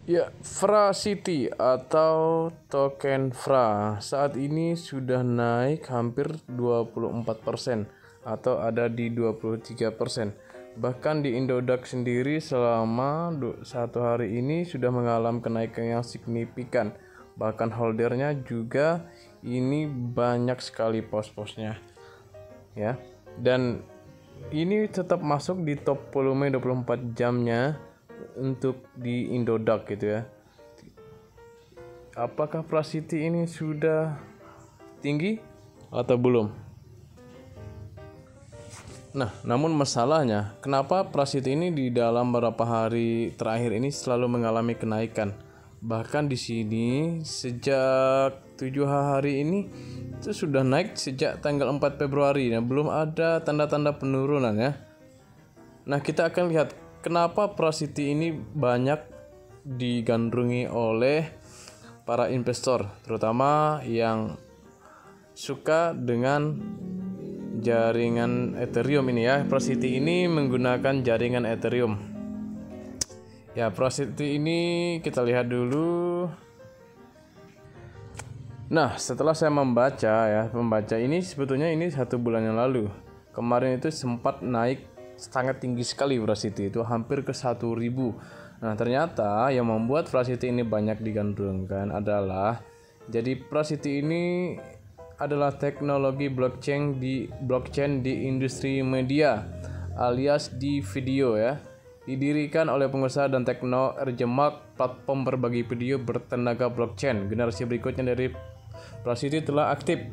Ya, FRA City atau token FRA saat ini sudah naik hampir 24% atau ada di 23%. Bahkan di Indodax sendiri selama satu hari ini sudah mengalami kenaikan yang signifikan. Bahkan holdernya juga ini banyak sekali pos-posnya, ya. Dan ini tetap masuk di top volume 24 jamnya untuk di Indodax gitu ya. Apakah Prasiti ini sudah tinggi atau belum? Nah, namun masalahnya, kenapa Prasiti ini di dalam beberapa hari terakhir ini selalu mengalami kenaikan? Bahkan di sini sejak 7 hari ini itu sudah naik sejak tanggal 4 Februari. Nah, belum ada tanda-tanda penurunan ya. Nah, kita akan lihat kenapa Prasiti ini banyak digandrungi oleh para investor, terutama yang suka dengan jaringan Ethereum ini ya. Prasiti ini menggunakan jaringan Ethereum. Ya, Prasiti ini kita lihat dulu. Nah, setelah saya membaca ini sebetulnya ini 1 bulan yang lalu. Kemarin itu sempat naik sangat tinggi sekali Prasiti, itu hampir ke 1.000. Nah, ternyata yang membuat Prasiti ini banyak digandrungkan adalah jadi Prasiti ini adalah teknologi blockchain di industri media alias di video ya. Didirikan oleh pengusaha dan tekno Erjemak, platform berbagi video bertenaga blockchain. Generasi berikutnya dari Prasiti telah aktif.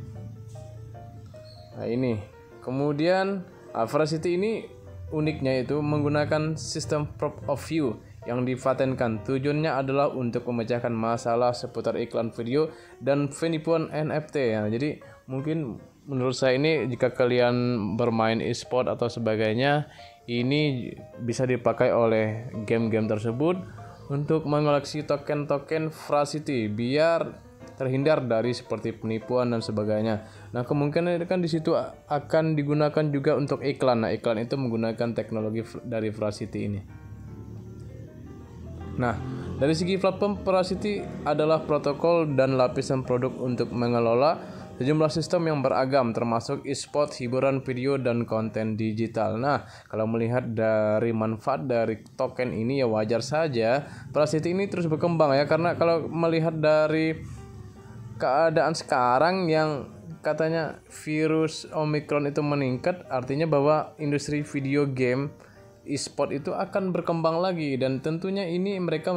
Nah, ini. Kemudian Prasiti ini uniknya itu menggunakan sistem proof of view yang dipatenkan. Tujuannya adalah untuk memecahkan masalah seputar iklan video dan penipuan NFT ya. Jadi mungkin menurut saya ini jika kalian bermain e-sport atau sebagainya, ini bisa dipakai oleh game-game tersebut untuk mengoleksi token-token Prasiti biar terhindar dari seperti penipuan dan sebagainya. Nah, kemungkinan kan di situ akan digunakan juga untuk iklan. Nah, iklan itu menggunakan teknologi dari Prasiti ini. Nah, dari segi platform, Prasiti adalah protokol dan lapisan produk untuk mengelola sejumlah sistem yang beragam termasuk e-sport, hiburan video, dan konten digital. Nah, kalau melihat dari manfaat dari token ini ya wajar saja Prasiti ini terus berkembang ya, karena kalau melihat dari keadaan sekarang yang katanya virus Omicron itu meningkat, artinya bahwa industri video game e-sport itu akan berkembang lagi, dan tentunya ini mereka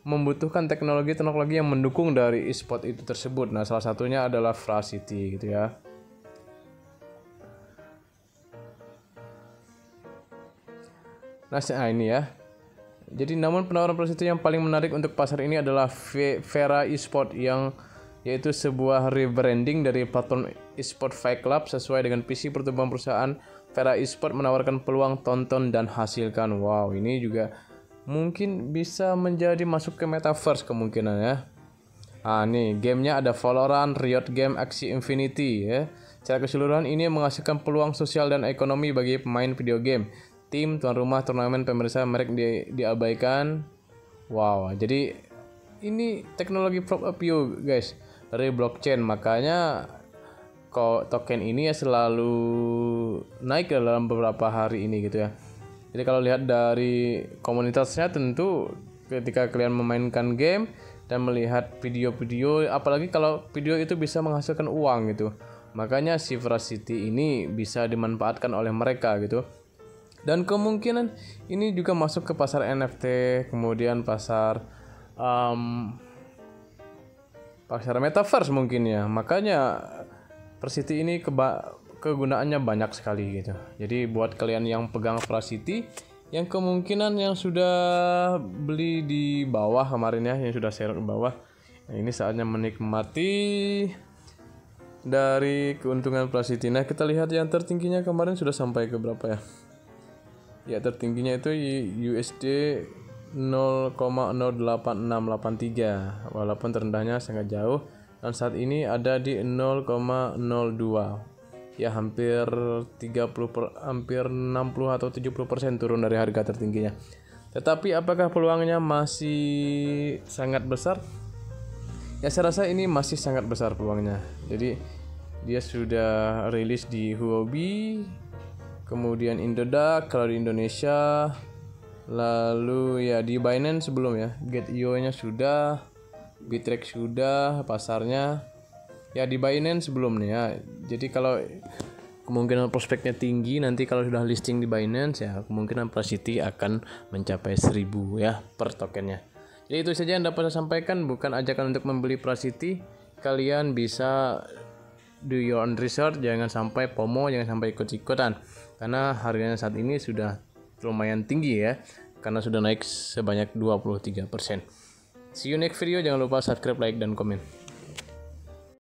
membutuhkan teknologi yang mendukung dari e-sport itu tersebut. Nah, salah satunya adalah Prasiti gitu ya. Nah, ini ya. Jadi namun penawaran Prasiti yang paling menarik untuk pasar ini adalah Vera Esport, yang yaitu sebuah rebranding dari platform eSport Fight Club sesuai dengan visi pertumbuhan perusahaan. Vera Esport menawarkan peluang tonton dan hasilkan. Wow, ini juga mungkin bisa menjadi masuk ke metaverse kemungkinan ya. Nih gamenya ada Valorant, Riot Game, Axie Infinity ya. Secara keseluruhan ini menghasilkan peluang sosial dan ekonomi bagi pemain video game. Tim, tuan rumah, turnamen, pemirsa, merek diabaikan. Wow, jadi ini teknologi proof of view guys dari blockchain, makanya kok token ini ya selalu naik dalam beberapa hari ini gitu ya. Jadi kalau lihat dari komunitasnya, tentu ketika kalian memainkan game dan melihat video-video, apalagi kalau video itu bisa menghasilkan uang gitu, makanya si Prasiti ini bisa dimanfaatkan oleh mereka gitu. Dan kemungkinan ini juga masuk ke pasar NFT, kemudian pasar metaverse mungkin ya. Makanya Prasiti ini kegunaannya banyak sekali gitu. Jadi buat kalian yang pegang Prasiti, yang kemungkinan yang sudah beli di bawah kemarin ya, yang sudah share ke bawah, nah, ini saatnya menikmati dari keuntungan Prasiti. Nah, kita lihat yang tertingginya kemarin sudah sampai ke berapa ya? Ya, tertingginya itu USD 0,08683, walaupun terendahnya sangat jauh, dan saat ini ada di 0,02. Ya, hampir 60 atau 70% turun dari harga tertingginya. Tetapi apakah peluangnya masih sangat besar? Ya saya rasa ini masih sangat besar peluangnya. Jadi dia sudah rilis di Huobi, kemudian Indodax kalau di Indonesia, lalu ya di Binance sebelum ya, Get.io nya sudah, Bittrex sudah pasarnya. Ya di Binance sebelum nih ya. Jadi kalau kemungkinan prospeknya tinggi nanti kalau sudah listing di Binance ya kemungkinan Pracity akan mencapai 1000 ya per tokennya. Jadi itu saja yang dapat saya sampaikan, bukan ajakan untuk membeli Pracity. Kalian bisa do your own research, jangan sampai FOMO, jangan sampai ikut-ikutan karena harganya saat ini sudah lumayan tinggi ya, karena sudah naik sebanyak 23%. See you next video, jangan lupa subscribe, like, dan komen.